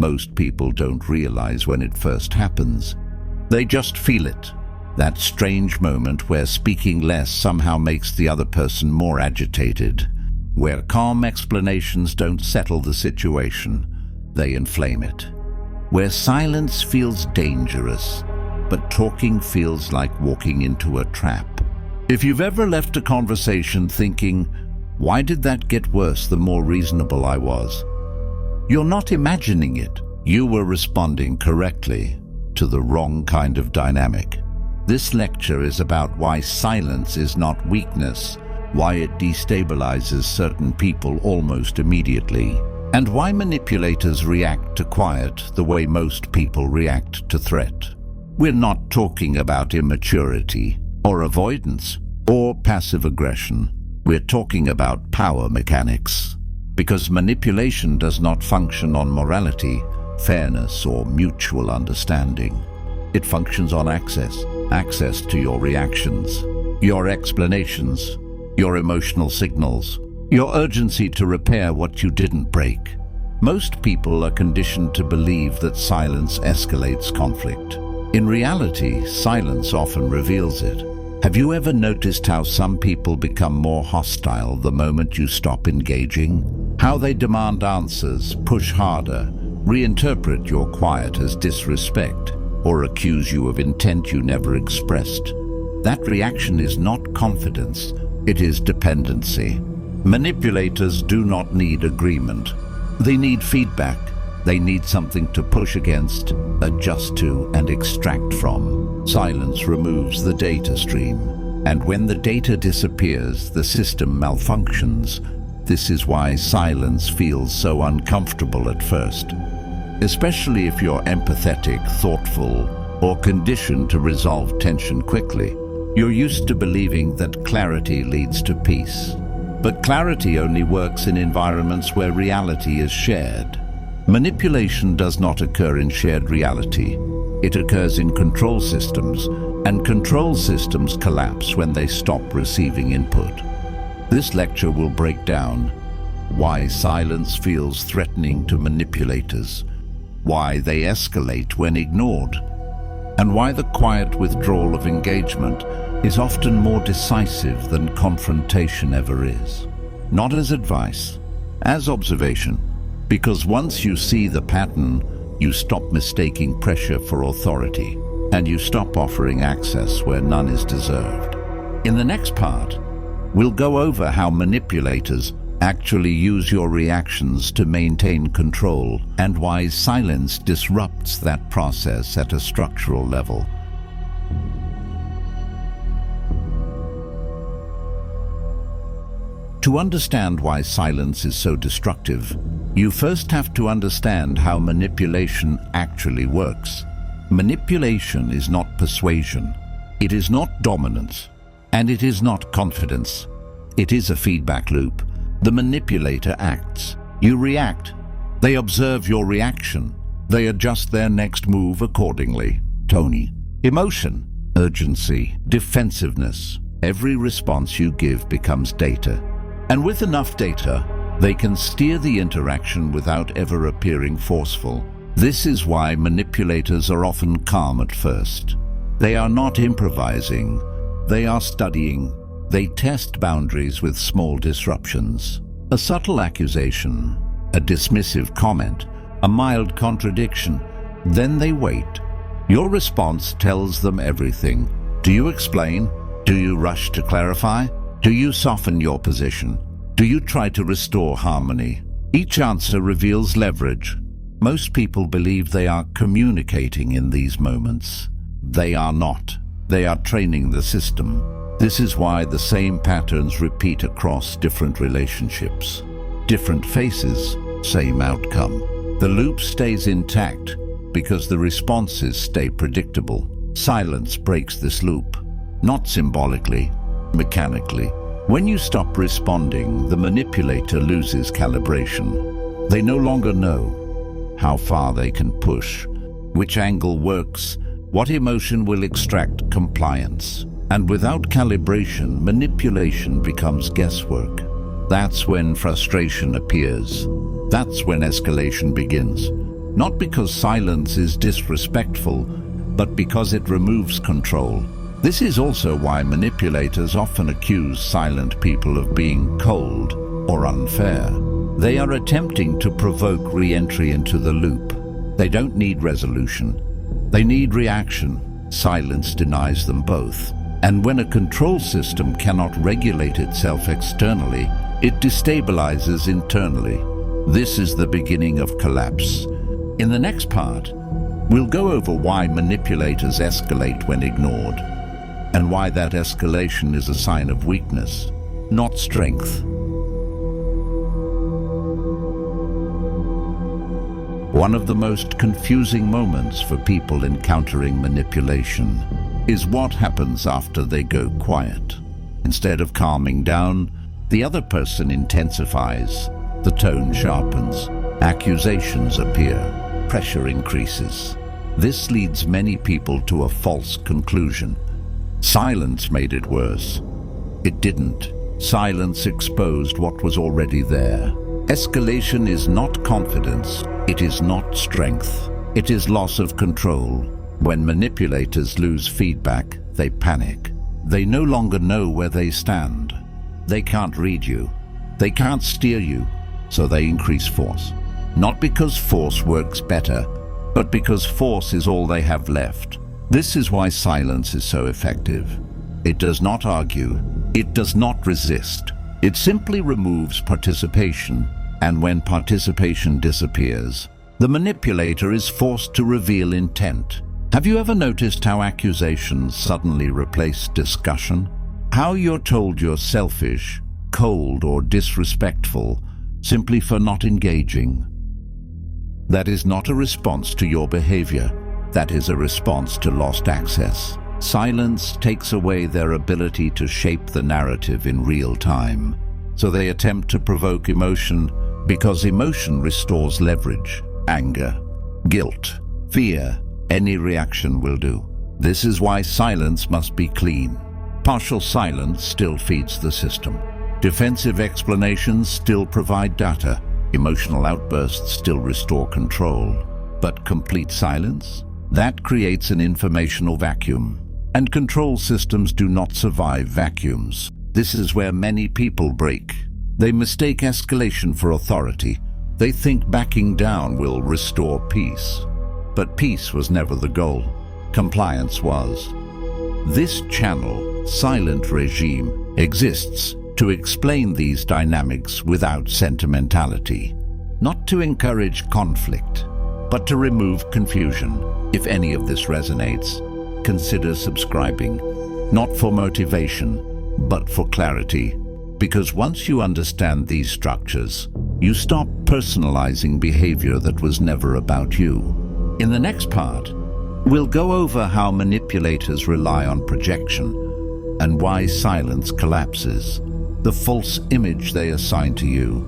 Most people don't realize when it first happens. They just feel it. That strange moment where speaking less somehow makes the other person more agitated, where calm explanations don't settle the situation, they inflame it. Where silence feels dangerous, but talking feels like walking into a trap. If you've ever left a conversation thinking, "Why did that get worse the more reasonable I was?" You're not imagining it. You were responding correctly to the wrong kind of dynamic. This lecture is about why silence is not weakness, why it destabilizes certain people almost immediately, and why manipulators react to quiet the way most people react to threat. We're not talking about immaturity or avoidance or passive aggression. We're talking about power mechanics. Because manipulation does not function on morality, fairness, or mutual understanding. It functions on access to your reactions, your explanations, your emotional signals, your urgency to repair what you didn't break. Most people are conditioned to believe that silence escalates conflict. In reality, silence often reveals it. Have you ever noticed how some people become more hostile the moment you stop engaging? How they demand answers, push harder, reinterpret your quiet as disrespect, or accuse you of intent you never expressed? That reaction is not confidence, it is dependency. Manipulators do not need agreement. They need feedback. They need something to push against, adjust to, and extract from. Silence removes the data stream, and when the data disappears, the system malfunctions. This is why silence feels so uncomfortable at first, especially if you're empathetic, thoughtful, or conditioned to resolve tension quickly. You're used to believing that clarity leads to peace. But clarity only works in environments where reality is shared. Manipulation does not occur in shared reality. It occurs in control systems, and control systems collapse when they stop receiving input. This lecture will break down why silence feels threatening to manipulators, why they escalate when ignored, and why the quiet withdrawal of engagement is often more decisive than confrontation ever is. Not as advice, as observation. Because once you see the pattern, you stop mistaking pressure for authority, and you stop offering access where none is deserved. In the next part, we'll go over how manipulators actually use your reactions to maintain control, and why silence disrupts that process at a structural level. To understand why silence is so destructive, you first have to understand how manipulation actually works. Manipulation is not persuasion. It is not dominance. And it is not confidence. It is a feedback loop. The manipulator acts. You react. They observe your reaction. They adjust their next move accordingly. Tony. Emotion, urgency, defensiveness. Every response you give becomes data. And with enough data, they can steer the interaction without ever appearing forceful. This is why manipulators are often calm at first. They are not improvising. They are studying. They test boundaries with small disruptions. A subtle accusation, a dismissive comment, a mild contradiction. Then they wait. Your response tells them everything. Do you explain? Do you rush to clarify? Do you soften your position? Do you try to restore harmony? Each answer reveals leverage. Most people believe they are communicating in these moments. They are not. They are training the system. This is why the same patterns repeat across different relationships. Different faces, same outcome. The loop stays intact because the responses stay predictable. Silence breaks this loop, not symbolically, mechanically. When you stop responding, the manipulator loses calibration. They no longer know how far they can push, which angle works, what emotion will extract compliance. And without calibration, manipulation becomes guesswork. That's when frustration appears. That's when escalation begins. not because silence is disrespectful, but because it removes control. This is also why manipulators often accuse silent people of being cold or unfair. They are attempting to provoke re-entry into the loop. They don't need resolution. They need reaction. Silence denies them both. And when a control system cannot regulate itself externally, it destabilizes internally. This is the beginning of collapse. In the next part, we'll go over why manipulators escalate when ignored, and why that escalation is a sign of weakness, not strength. One of the most confusing moments for people encountering manipulation is what happens after they go quiet. Instead of calming down, the other person intensifies, the tone sharpens, accusations appear, pressure increases. This leads many people to a false conclusion. Silence made it worse. It didn't. Silence exposed what was already there. Escalation is not confidence. It is not strength. It is loss of control. When manipulators lose feedback, they panic. They no longer know where they stand. They can't read you. They can't steer you, so they increase force. Not because force works better, but because force is all they have left. This is why silence is so effective. It does not argue. It does not resist. It simply removes participation, and when participation disappears, the manipulator is forced to reveal intent. Have you ever noticed how accusations suddenly replace discussion? How you're told you're selfish, cold, or disrespectful simply for not engaging? That is not a response to your behavior. That is a response to lost access. Silence takes away their ability to shape the narrative in real time. So they attempt to provoke emotion because emotion restores leverage. Anger, guilt, fear, any reaction will do. This is why silence must be clean. Partial silence still feeds the system. Defensive explanations still provide data. Emotional outbursts still restore control. But complete silence? That creates an informational vacuum. And control systems do not survive vacuums. This is where many people break. They mistake escalation for authority. They think backing down will restore peace. But peace was never the goal. Compliance was. This channel, Silent Regime, exists to explain these dynamics without sentimentality. Not to encourage conflict, but to remove confusion. If any of this resonates, consider subscribing, not for motivation, but for clarity. Because once you understand these structures, you stop personalizing behavior that was never about you. In the next part, we'll go over how manipulators rely on projection and why silence collapses, the false image they assign to you.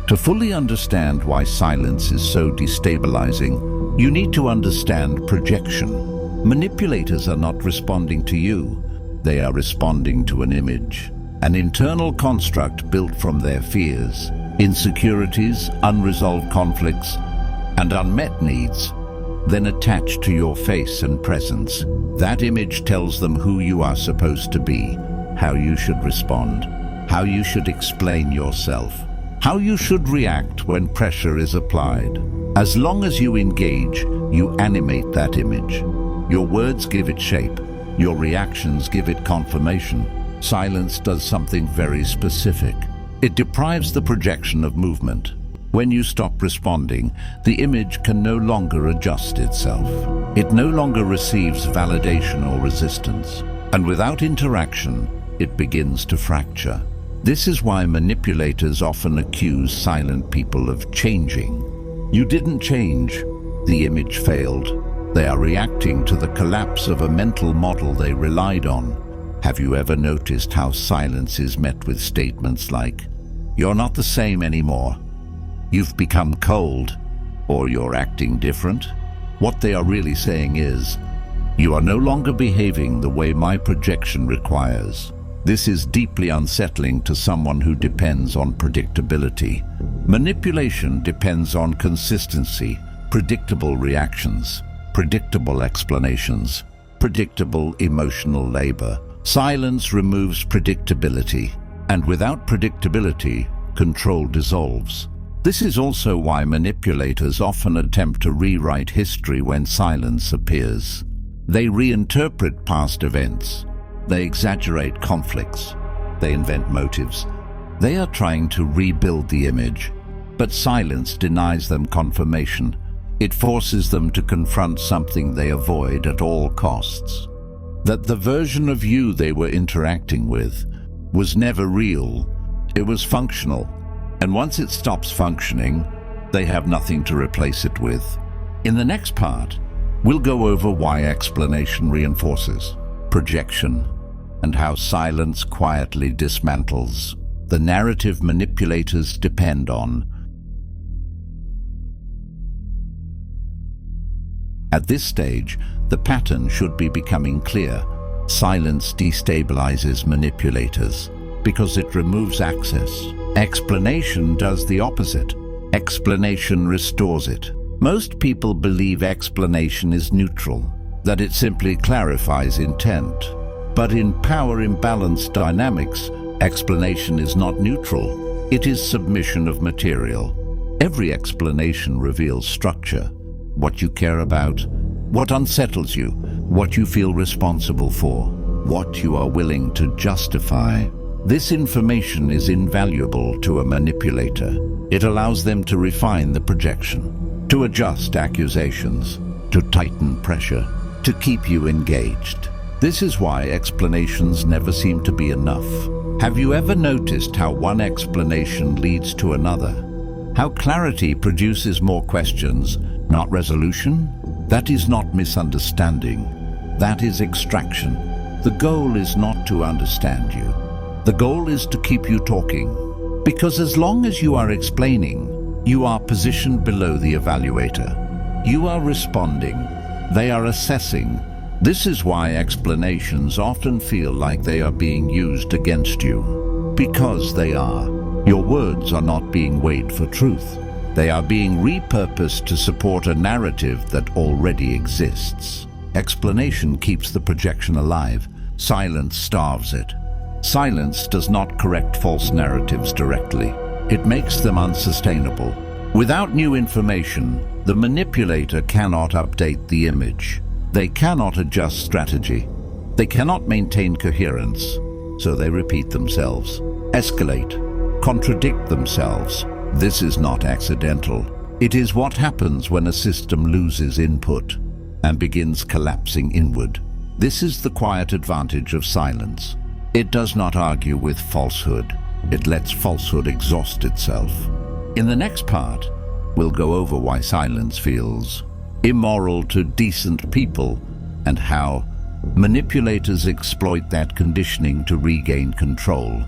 To fully understand why silence is so destabilizing, you need to understand projection. Manipulators are not responding to you. They are responding to an image, an internal construct built from their fears, insecurities, unresolved conflicts, and unmet needs, then attached to your face and presence. That image tells them who you are supposed to be, how you should respond, how you should explain yourself, how you should react when pressure is applied. As long as you engage, you animate that image. Your words give it shape. Your reactions give it confirmation. Silence does something very specific. It deprives the projection of movement. When you stop responding, the image can no longer adjust itself. It no longer receives validation or resistance. And without interaction, it begins to fracture. This is why manipulators often accuse silent people of changing. You didn't change. The image failed. They are reacting to the collapse of a mental model they relied on. Have you ever noticed how silence is met with statements like, "You're not the same anymore," "You've become cold," or "You're acting different"? What they are really saying is, "You are no longer behaving the way my projection requires." This is deeply unsettling to someone who depends on predictability. Manipulation depends on consistency, predictable reactions, predictable explanations, predictable emotional labor. Silence removes predictability, and without predictability, control dissolves. This is also why manipulators often attempt to rewrite history when silence appears. They reinterpret past events. They exaggerate conflicts. They invent motives. They are trying to rebuild the image, but silence denies them confirmation. It forces them to confront something they avoid at all costs. That the version of you they were interacting with was never real. It was functional. And once it stops functioning, they have nothing to replace it with. In the next part, we'll go over why explanation reinforces projection and how silence quietly dismantles the narrative manipulators depend on. At this stage, the pattern should be becoming clear. Silence destabilizes manipulators because it removes access. Explanation does the opposite. Explanation restores it. Most people believe explanation is neutral, that it simply clarifies intent. But in power imbalance dynamics, explanation is not neutral. It is submission of material. Every explanation reveals structure, what you care about, what unsettles you, what you feel responsible for, what you are willing to justify. This information is invaluable to a manipulator. It allows them to refine the projection, to adjust accusations, to tighten pressure, to keep you engaged. This is why explanations never seem to be enough. Have you ever noticed how one explanation leads to another? How clarity produces more questions, not resolution? That is not misunderstanding. That is extraction. The goal is not to understand you. The goal is to keep you talking. Because as long as you are explaining, you are positioned below the evaluator. You are responding. They are assessing. This is why explanations often feel like they are being used against you. Because they are. Your words are not being weighed for truth. They are being repurposed to support a narrative that already exists. Explanation keeps the projection alive. Silence starves it. Silence does not correct false narratives directly. It makes them unsustainable. Without new information, the manipulator cannot update the image. They cannot adjust strategy. They cannot maintain coherence, so they repeat themselves, escalate, contradict themselves. This is not accidental. It is what happens when a system loses input and begins collapsing inward. This is the quiet advantage of silence. It does not argue with falsehood. It lets falsehood exhaust itself. In the next part, we'll go over why silence feels immoral to decent people and how manipulators exploit that conditioning to regain control.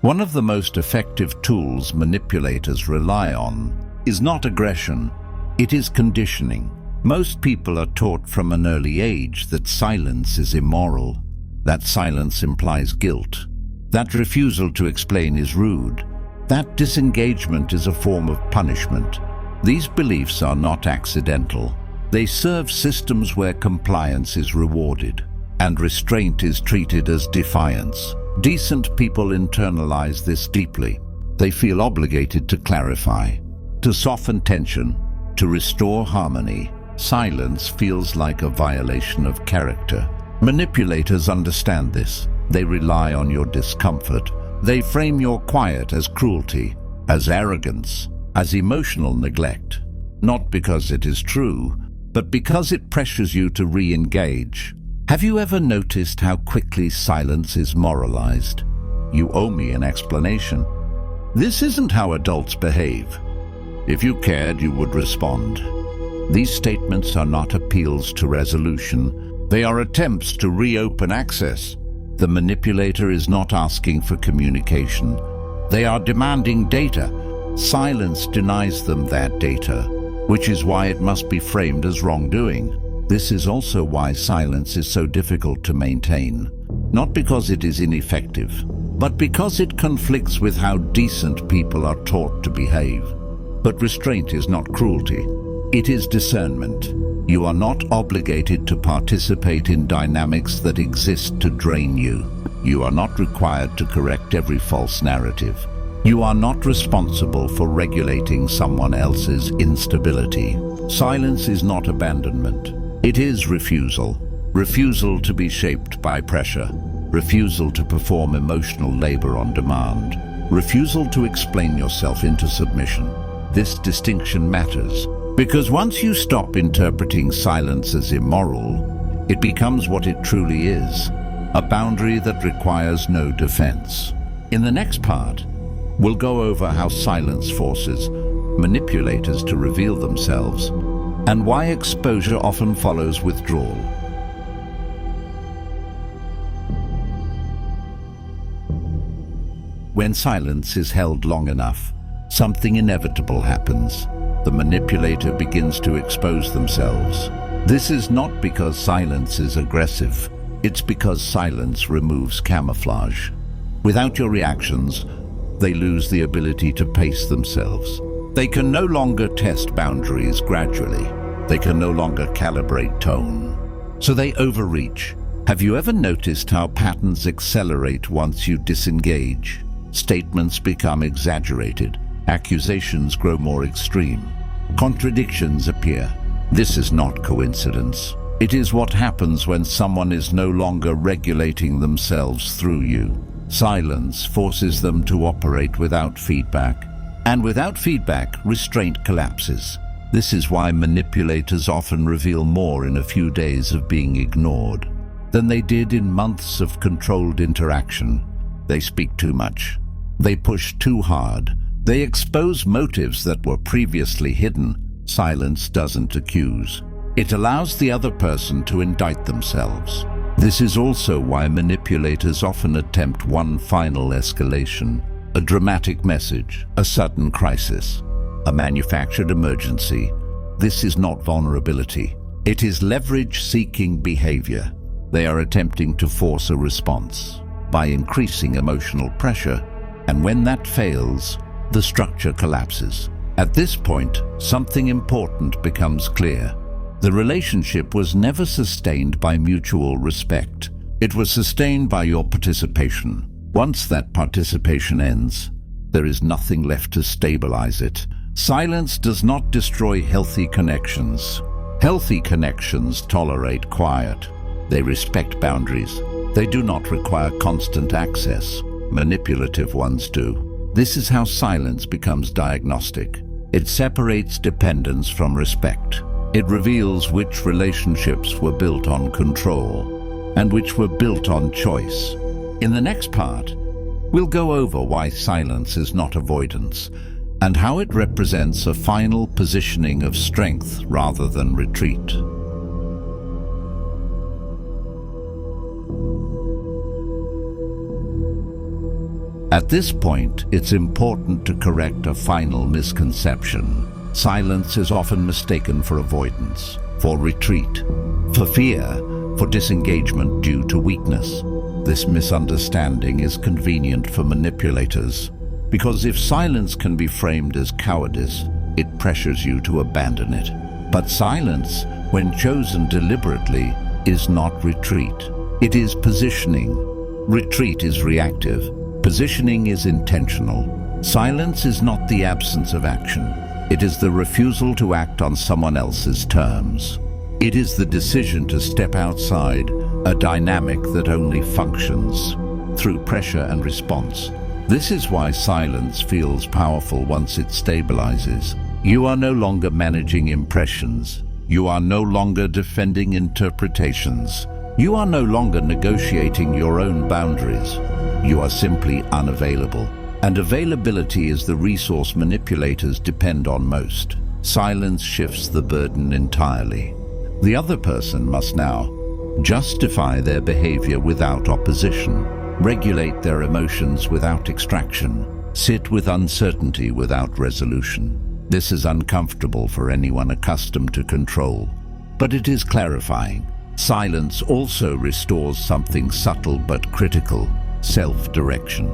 One of the most effective tools manipulators rely on is not aggression, it is conditioning. Most people are taught from an early age that silence is immoral, that silence implies guilt, that refusal to explain is rude, that disengagement is a form of punishment. These beliefs are not accidental. They serve systems where compliance is rewarded and restraint is treated as defiance. Decent people internalize this deeply. They feel obligated to clarify, to soften tension, to restore harmony. Silence feels like a violation of character. Manipulators understand this. They rely on your discomfort. They frame your quiet as cruelty, as arrogance, as emotional neglect. Not because it is true, but because it pressures you to re-engage. Have you ever noticed how quickly silence is moralized? You owe me an explanation. This isn't how adults behave. If you cared, you would respond. These statements are not appeals to resolution. They are attempts to reopen access. The manipulator is not asking for communication. They are demanding data. Silence denies them that data, which is why it must be framed as wrongdoing. This is also why silence is so difficult to maintain. Not because it is ineffective, but because it conflicts with how decent people are taught to behave. But restraint is not cruelty. It is discernment. You are not obligated to participate in dynamics that exist to drain you. You are not required to correct every false narrative. You are not responsible for regulating someone else's instability. Silence is not abandonment. It is refusal. Refusal to be shaped by pressure. Refusal to perform emotional labor on demand. Refusal to explain yourself into submission. This distinction matters, because once you stop interpreting silence as immoral, it becomes what it truly is, a boundary that requires no defense. In the next part, we'll go over how silence forces manipulators to reveal themselves and why exposure often follows withdrawal. When silence is held long enough, something inevitable happens. The manipulator begins to expose themselves. This is not because silence is aggressive. It's because silence removes camouflage. Without your reactions, they lose the ability to pace themselves. They can no longer test boundaries gradually. They can no longer calibrate tone. So they overreach. Have you ever noticed how patterns accelerate once you disengage? Statements become exaggerated. Accusations grow more extreme. Contradictions appear. This is not coincidence. It is what happens when someone is no longer regulating themselves through you. Silence forces them to operate without feedback. And without feedback, restraint collapses. This is why manipulators often reveal more in a few days of being ignored than they did in months of controlled interaction. They speak too much. They push too hard. They expose motives that were previously hidden. Silence doesn't accuse. It allows the other person to indict themselves. This is also why manipulators often attempt one final escalation. A dramatic message, a sudden crisis, a manufactured emergency. This is not vulnerability. It is leverage-seeking behavior. They are attempting to force a response by increasing emotional pressure, and when that fails, the structure collapses. At this point, something important becomes clear. The relationship was never sustained by mutual respect. It was sustained by your participation. Once that participation ends, there is nothing left to stabilize it. Silence does not destroy healthy connections. Healthy connections tolerate quiet. They respect boundaries. They do not require constant access. Manipulative ones do. This is how silence becomes diagnostic. It separates dependence from respect. It reveals which relationships were built on control and which were built on choice. In the next part, we'll go over why silence is not avoidance and how it represents a final positioning of strength rather than retreat. At this point, it's important to correct a final misconception. Silence is often mistaken for avoidance, for retreat, for fear, for disengagement due to weakness. This misunderstanding is convenient for manipulators, because if silence can be framed as cowardice, it pressures you to abandon it. But silence, when chosen deliberately, is not retreat. It is positioning. Retreat is reactive. Positioning is intentional. Silence is not the absence of action. It is the refusal to act on someone else's terms. It is the decision to step outside a dynamic that only functions through pressure and response. This is why silence feels powerful once it stabilizes. You are no longer managing impressions. You are no longer defending interpretations. You are no longer negotiating your own boundaries. You are simply unavailable. And availability is the resource manipulators depend on most. Silence shifts the burden entirely. The other person must now justify their behavior without opposition, regulate their emotions without extraction, sit with uncertainty without resolution. This is uncomfortable for anyone accustomed to control, but it is clarifying. Silence also restores something subtle but critical: self-direction.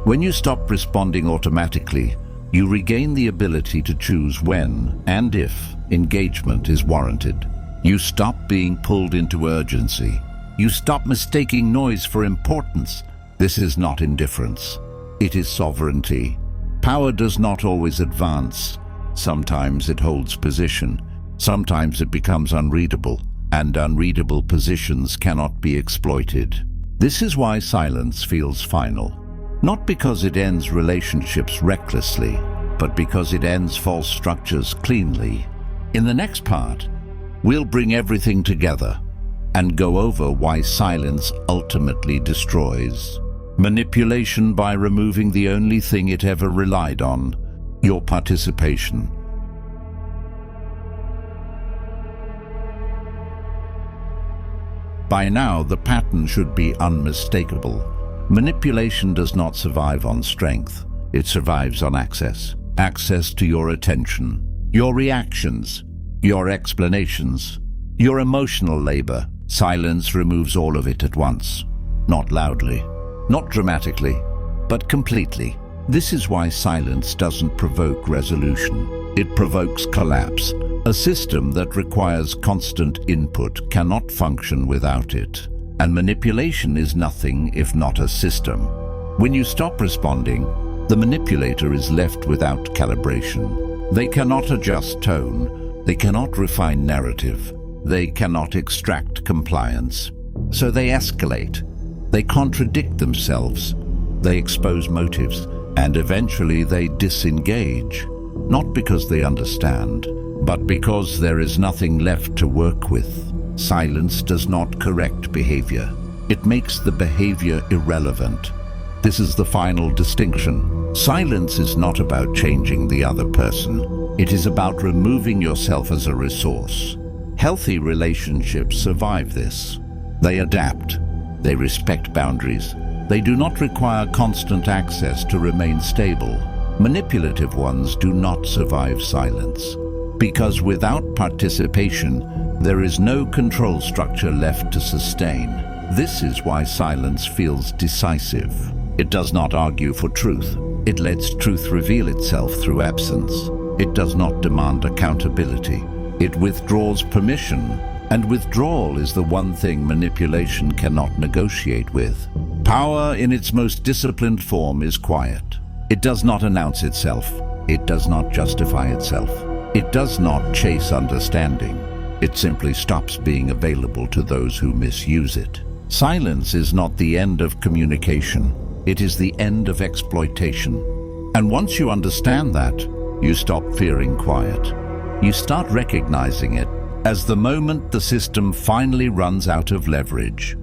When you stop responding automatically, you regain the ability to choose when and if engagement is warranted. You stop being pulled into urgency. You stop mistaking noise for importance. This is not indifference. It is sovereignty. Power does not always advance. Sometimes it holds position. Sometimes it becomes unreadable, and unreadable positions cannot be exploited. This is why silence feels final. Not because it ends relationships recklessly, but because it ends false structures cleanly. In the next part, we'll bring everything together and go over why silence ultimately destroys. Manipulation by removing the only thing it ever relied on: your participation. By now, the pattern should be unmistakable. Manipulation does not survive on strength. It survives on access. Access to your attention, your reactions, your explanations, your emotional labor. Silence removes all of it at once. Not loudly, not dramatically, but completely. This is why silence doesn't provoke resolution. It provokes collapse. A system that requires constant input cannot function without it. And manipulation is nothing if not a system. When you stop responding, the manipulator is left without calibration. They cannot adjust tone. They cannot refine narrative. They cannot extract compliance. So they escalate. They contradict themselves. They expose motives. And eventually they disengage. Not because they understand, but because there is nothing left to work with. Silence does not correct behavior. It makes the behavior irrelevant. This is the final distinction. Silence is not about changing the other person. It is about removing yourself as a resource. Healthy relationships survive this. They adapt. They respect boundaries. They do not require constant access to remain stable. Manipulative ones do not survive silence. Because without participation, there is no control structure left to sustain. This is why silence feels decisive. It does not argue for truth. It lets truth reveal itself through absence. It does not demand accountability. It withdraws permission, and withdrawal is the one thing manipulation cannot negotiate with. Power in its most disciplined form is quiet. It does not announce itself. It does not justify itself. It does not chase understanding. It simply stops being available to those who misuse it. Silence is not the end of communication. It is the end of exploitation. And once you understand that, you stop fearing quiet. You start recognizing it as the moment the system finally runs out of leverage.